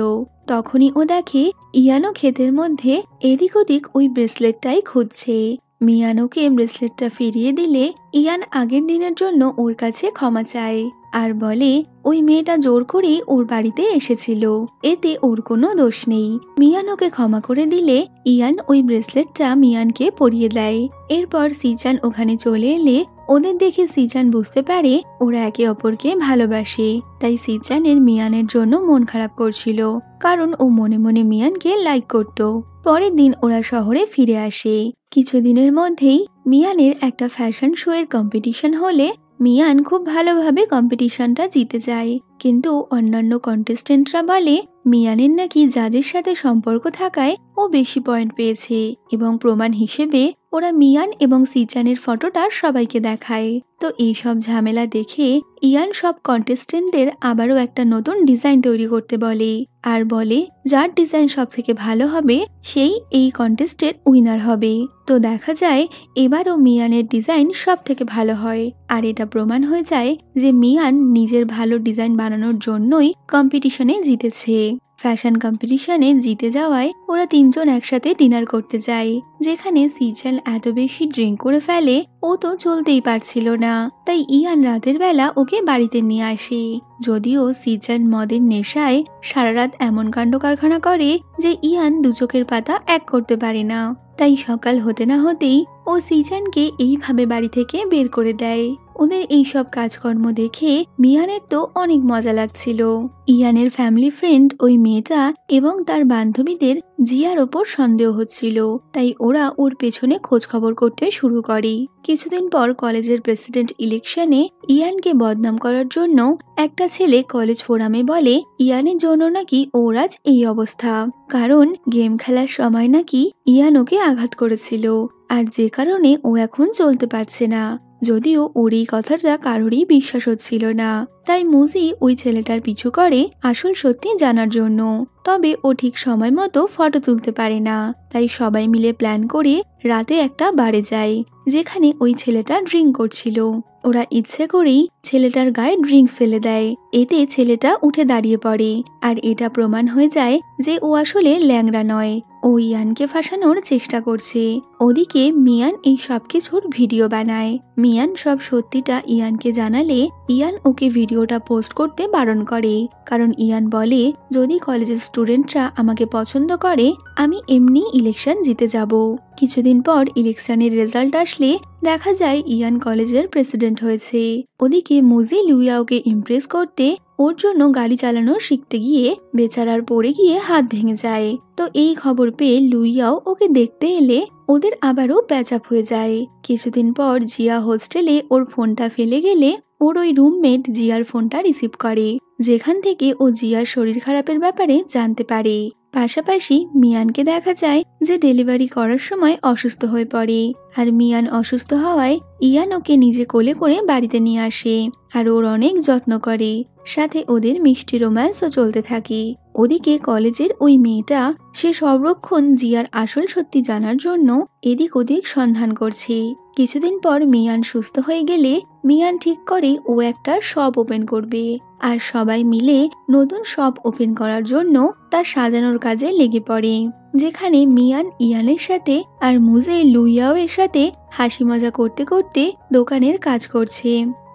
তখনই ও দেখে ইয়ানও ক্ষেতের মধ্যে এদিক ওদিক ওই ব্রেসলেটটাই খুঁজছে। মিয়ান ওকে ব্রেসলেটটা ফিরিয়ে দিলে ইয়ান আগের দিনের জন্য ওর কাছে ক্ষমা চায় আর বলে ওই মেয়েটা জোর করেই ওর বাড়িতে এসেছিল, এতে ওর কোনো দোষ নেই। মিয়ান ওকে ক্ষমা করে দিলে ইয়ান ওই ব্রেসলেটটা মিয়ানকে পরিয়ে দেয়। এরপর সিচান ওখানে চলে এলে ওদের দেখে সিজান বুঝতে পারে ওরা একে অপরকে ভালোবাসে। তাই সিজানের মিয়ানের জন্য মন খারাপ করছিল, কারণ ও মনে মনে মিয়ানকে লাইক করত। পরের দিন ওরা শহরে ফিরে আসে। কিছুদিনের মধ্যেই মিয়ানের একটা ফ্যাশন শো এর কম্পিটিশন হলে মিয়ান খুব ভালোভাবে কম্পিটিশনটা জিতে যায়। কিন্তু অন্যান্য কন্টেস্টেন্টরা বলে মিয়ানের নাকি জাজের সাথে সম্পর্ক থাকায় ও বেশি পয়েন্ট পেয়েছে, এবং প্রমাণ হিসেবে ওরা মিয়ান এবং সিজানের ফটোটা সবাইকে দেখায়। তো এইসব ঝামেলা দেখে ইয়ান সব কন্টেস্টেন্টদের আবারও একটা নতুন ডিজাইন তৈরি করতে বলে, আর বলে যার ডিজাইন সব থেকে ভালো হবে সেই এই কন্টেস্টের উইনার হবে। তো দেখা যায় এবারও মিয়ানের ডিজাইন সব থেকে ভালো হয়, আর এটা প্রমাণ হয়ে যায় যে মিয়ান নিজের ভালো ডিজাইন বানানোর জন্যই কম্পিটিশনে জিতেছে। ফ্যাশন কম্পিটিশনে জিতে যাওয়ায় ওরা তিনজন একসাথে ডিনার করতে যায়, যেখানে সিজান এত বেশি ড্রিঙ্ক করে ফেলে ও তো চলতেই পারছিল না। তাই ইয়ান রাতের বেলা ওকে বাড়িতে নিয়ে আসে। যদিও সিজান মদের নেশায় সারা রাত এমন কাণ্ড কারখানা করে যে ইয়ান দু চোখের পাতা এক করতে পারে না। তাই সকাল হতে না হতেই ও সিজানকে এইভাবে বাড়ি থেকে বের করে দেয়। ওদের এইসব কাজকর্ম দেখে মিয়ানের তো অনেক মজা লাগছিল। ইয়ানের ফ্যামিলি ফ্রেন্ড ওই মেয়েটা এবং তার বান্ধবীদের জিয়ার ওপর সন্দেহ হচ্ছিল, তাই ওরা ওর পেছনে খোঁজ খবর করতে শুরু করে। কিছুদিন পর কলেজের প্রেসিডেন্ট ইলেকশনে ইয়ানকে বদনাম করার জন্য একটা ছেলে কলেজ ফোরামে বলে ইয়ানের জন্য নাকি ওর আজ এই অবস্থা, কারণ গেম খেলার সময় নাকি ইয়ান ওকে আঘাত করেছিল, আর যে কারণে ও এখন চলতে পারছে না। যদিও ওর এই কথাটা কারোরই বিশ্বাস হচ্ছিল না, তাই মুজি ওই ছেলেটার পিছু করে আসল সত্যি জানার জন্য। তবে ও ঠিক সময় মতো ফটো তুলতে পারে না, তাই সবাই মিলে প্ল্যান করে রাতে একটা বারে যায়, যেখানে ওই ছেলেটা ড্রিঙ্ক করছিল। ওরা ইচ্ছে করেই ছেলেটার গায়ে ড্রিঙ্ক ফেলে দেয়, এতে ছেলেটা উঠে দাঁড়িয়ে পড়ে, আর এটা প্রমাণ হয়ে যায় যে ও আসলে ল্যাংড়া নয়, ও ইয়ানকে ফাঁসানোর চেষ্টা করছে। ওদিকে মিয়ান এই সব কিছুর ভিডিও বানায়। মিয়ান সব সত্যিটা ইয়ানকে জানালে ইয়ান ওকে ভিডিওটা পোস্ট করতে বারণ করে, কারণ ইয়ান বলে যদি কলেজের স্টুডেন্টরা আমাকে পছন্দ করে আমি এমনি ইলেকশন জিতে যাব। কিছুদিন পর ইলেকশনের রেজাল্ট আসলে দেখা যায় ইয়ান কলেজের প্রেসিডেন্ট হয়েছে। ওদিকে মুজি লুইয়াওকে ইমপ্রেস করতে ওর জন্য গাড়ি চালানো শিখতে গিয়ে বেচারার পড়ে গিয়ে হাত ভেঙে যায়। তো এই খবর পেয়ে লুইয়াও ওকে দেখতে এলে ওদের আবারও প্যাচআপ হয়ে যায়। কিছুদিন পর জিয়া হোস্টেলে ওর ফোনটা ফেলে গেলে ওর ওই রুমমেট জিয়ার ফোনটা রিসিভ করে, যেখান থেকে ও জিয়ার শরীর খারাপের ব্যাপারে জানতে পারে। পাশাপাশি মিয়ানকে দেখা যায় যে ডেলিভারি করার সময় অসুস্থ হয়ে পড়ে, আর মিয়ান অসুস্থ হওয়ায় ইয়ান ওকে নিজে কোলে করে বাড়িতে নিয়ে আসে, আর ওর অনেক যত্ন করে। সাথে ওদের মিষ্টি রোম্যান্সও চলতে থাকে। ওদিকে কলেজের ওই মেয়েটা সে সর্বক্ষণ জিয়ার আসল সত্যি জানার জন্য এদিক ওদিক সন্ধান করছে। কিছুদিন পর মিয়ান সুস্থ হয়ে গেলে মিয়ান ঠিক করে ও একটা শপ ওপেন করবে, আর সবাই মিলে নতুন শপ ওপেন করার জন্য তার সাজানোর কাজে লেগে পড়ে, যেখানে মিয়ান ইয়ানের সাথে আর মুজে লুইয়াও এর সাথে হাসি মজা করতে করতে দোকানের কাজ করছে।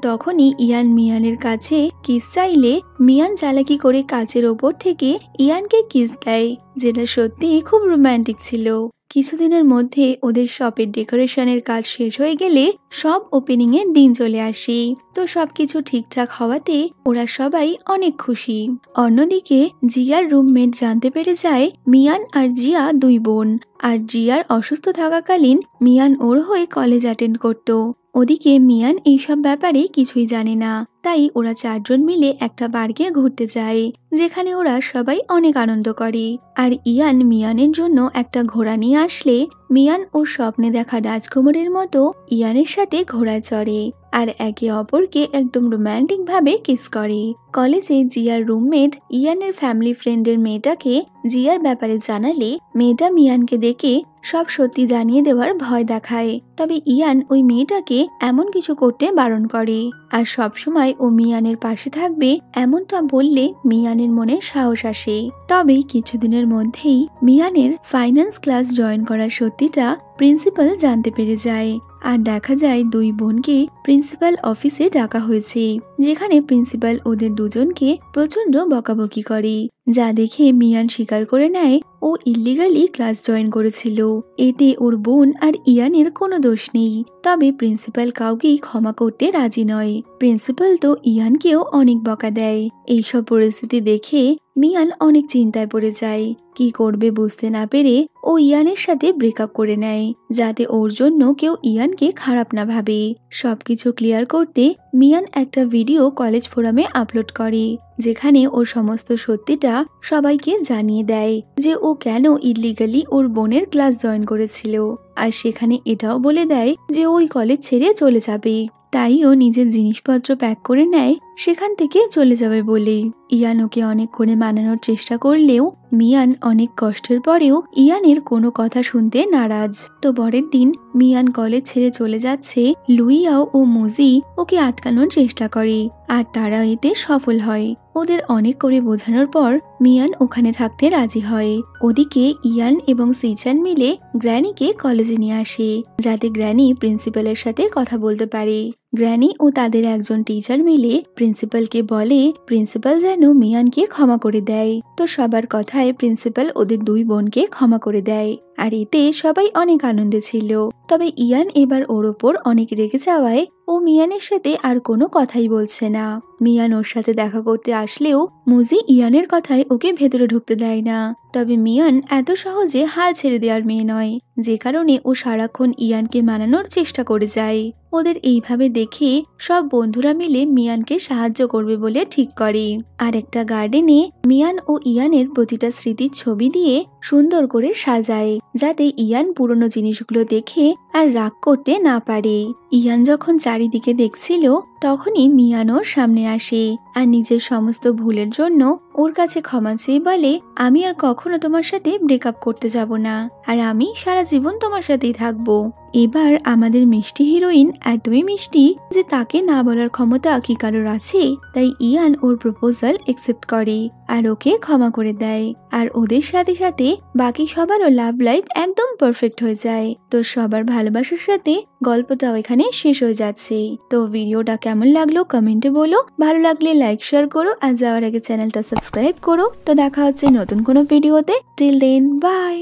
তখনই ইয়ান মিয়ানের কাছে কিস চাইলে মিয়ান চালাকি করে কাচের ওপর থেকে ইয়ানকে কিস দেয়, যেটা সত্যি খুব রোমান্টিক ছিল। কিছুদিনের মধ্যে ওদের শপের ডেকোরেশনের কাজ শেষ হয়ে গেলে সব ওপেনিং এর দিন চলে আসে। তো সবকিছু ঠিকঠাক হওয়াতে ওরা সবাই অনেক খুশি। অন্যদিকে জিয়ার রুমমেট জানতে পেরে যায় মিয়ান আর জিয়া দুই বোন, আর জিয়ার অসুস্থ থাকাকালীন মিয়ান ওর হয়ে কলেজ অ্যাটেন্ড করত। ওদিকে মিয়ান এইসব ব্যাপারে কিছুই জানে না, তাই ওরা চারজন মিলে একটা পার্কে ঘুরতে যায়, যেখানে ওরা সবাই অনেক আনন্দ করে। আর ইয়ান মিয়ানের জন্য একটা ঘোড়া নিয়ে আসলে মিয়ান ওর স্বপ্নে দেখা রাজকুমারের মতো ইয়ানের সাথে ঘোড়ায় চড়ে, আর একে অপরকে একদম রোমান্টিক ভাবে কিস করে। কলেজে জিয়ার রুমমেট ইয়ানের ফ্যামিলি ফ্রেন্ডের মেয়েটাকে জিয়ার ব্যাপারে জানালে মেয়েটা মিয়ানকে দেখে সব সত্যি জানিয়ে দেওয়ার ভয় দেখায়। তবে ইয়ান ওই মেয়েটাকে এমন কিছু করতে বারণ করে, আর সবসময় ও মিয়ানের পাশে থাকবে এমনটা বললে মিয়ানের মনে সাহস আসে। তবে কিছুদিনের মধ্যেই মিয়ানের ফাইন্যান্স ক্লাস জয়েন করার সত্যিটা প্রিন্সিপাল জানতে পেরে যায়, আর দেখা যায় দুই বোনকে প্রিন্সিপাল অফিসে ডাকা হয়েছে, যেখানে প্রিন্সিপাল ওদের দুজনকে প্রচন্ড বকাবকি করে, যা দেখে মিয়ান স্বীকার করে নেয় ও ইল্লিগালি ক্লাস জয়েন করেছিল। এতে ওর বোন আর ইয়ানের কোনো দোষ নেই। তবে প্রিন্সিপাল কাউকেই ক্ষমা করতে রাজি নয়। প্রিন্সিপাল তো ইয়ানকেও অনেক বকা দেয়। এইসব পরিস্থিতি দেখে মিয়ান অনেক চিন্তায় পড়ে যায়। কি করবে বুঝতে না পেরে ও ইয়ানের সাথে ব্রেকআপ করে নেয়, যাতে ওর জন্য কেউ ইয়ানকে খারাপ না ভাবে। সবকিছু ক্লিয়ার করতে মিয়ান একটা ভিডিও কলেজ ফোরামে আপলোড করে, যেখানে ও সমস্ত সত্যিটা সবাইকে জানিয়ে দেয় যে ও কেন ইল্লিগালি ওর বোনের ক্লাস জয়েন করেছিল। আর সেখানে এটাও বলে দেয় যে ওই কলেজ ছেড়ে চলে যাবে। তাই ও নিজের জিনিসপত্র প্যাক করে নেয় সেখান থেকে চলে যাবে বলে। ইয়ান ওকে অনেক করে মানানোর চেষ্টা করলেও মিয়ান অনেক কষ্টের পরেও ইয়ানের কোনো কথা শুনতে নারাজ। তো পরের দিন মিয়ান কলেজ ছেড়ে চলে যাচ্ছে, লুইয়াও ও মুজি ওকে আটকানোর চেষ্টা করে, আর তারা এতে সফল হয়। ওদের অনেক করে বোঝানোর পর মিয়ান ওখানে থাকতে রাজি হয়। ওদিকে ইয়ান এবং সিচান মিলে গ্র্যানিকে কলেজে নিয়ে আসে, যাতে গ্র্যানি প্রিন্সিপালের সাথে কথা বলতে পারে। গ্র্যানি ও তাদের একজন টিচার মিলে প্রিন্সিপালকে বলে প্রিন্সিপাল যেন মিয়ানকে ক্ষমা করে দেয়। তো সবার কথায় প্রিন্সিপাল ওদের দুই বোনকে ক্ষমা করে দেয়, আর এতে সবাই অনেক আনন্দে ছিল। তবে ইয়ান এবার ওর ওপর অনেক রেগে যাওয়ায় ও মিয়ানের সাথে আর কোনো কথাই বলছে না। মিয়ান ওর সাথে দেখা করতে আসলেও মুজি ইয়ানের কথায় ওকে ভেতরে ঢুকতে দেয় না। তবে মিয়ান এত সহজে হাল ছেড়ে দেওয়ার মেয়ে নয়, যে কারণে ও সারাক্ষণ ইয়ানকে মানানোর চেষ্টা করে যায়। ওদের এইভাবে দেখে সব বন্ধুরা মিলে মিয়ানকে সাহায্য করবে বলে ঠিক করে। আর একটা গার্ডেনে মিয়ান ও ইয়ানের প্রতিটা স্মৃতির ছবি দিয়ে সুন্দর করে সাজায়, যাতে ইয়ান পুরনো জিনিসগুলো দেখে আর রাগ করতে না পারে। ইয়ান যখন চারিদিকে দেখছিল তখনই মিয়ান ওর সামনে আসে আর নিজের সমস্ত ভুলের জন্য ওর কাছে ক্ষমা চেয়ে বলে, আমি আর কখনো তোমার সাথে ব্রেকআপ করতে যাব না, আর আমি সারা জীবন তোমার সাথেই থাকবো। এবার আমাদের মিষ্টি হিরোইন এতই মিষ্টি যে তাকে না বলার ক্ষমতা কি কারোর আছে। তাই ইয়ান ওর প্রপোজাল একসেপ্ট করে আর ওকে ক্ষমা করে দেয়। আর ওদের সাথে সাথে বাকি সবারও লাভ লাইফ একদম পারফেক্ট হয়ে যায়। তো সবার ভালোবাসার সাথে গল্পটাও এখানে শেষ হয়ে যাচ্ছে। তো ভিডিওটা কেমন লাগলো কমেন্টে বলো। ভালো লাগলে লাইক শেয়ার করো, আর যাওয়ার আগে চ্যানেলটা সাবস্ক্রাইব করো। তো দেখা হচ্ছে নতুন কোনো ভিডিওতে। Till then, by.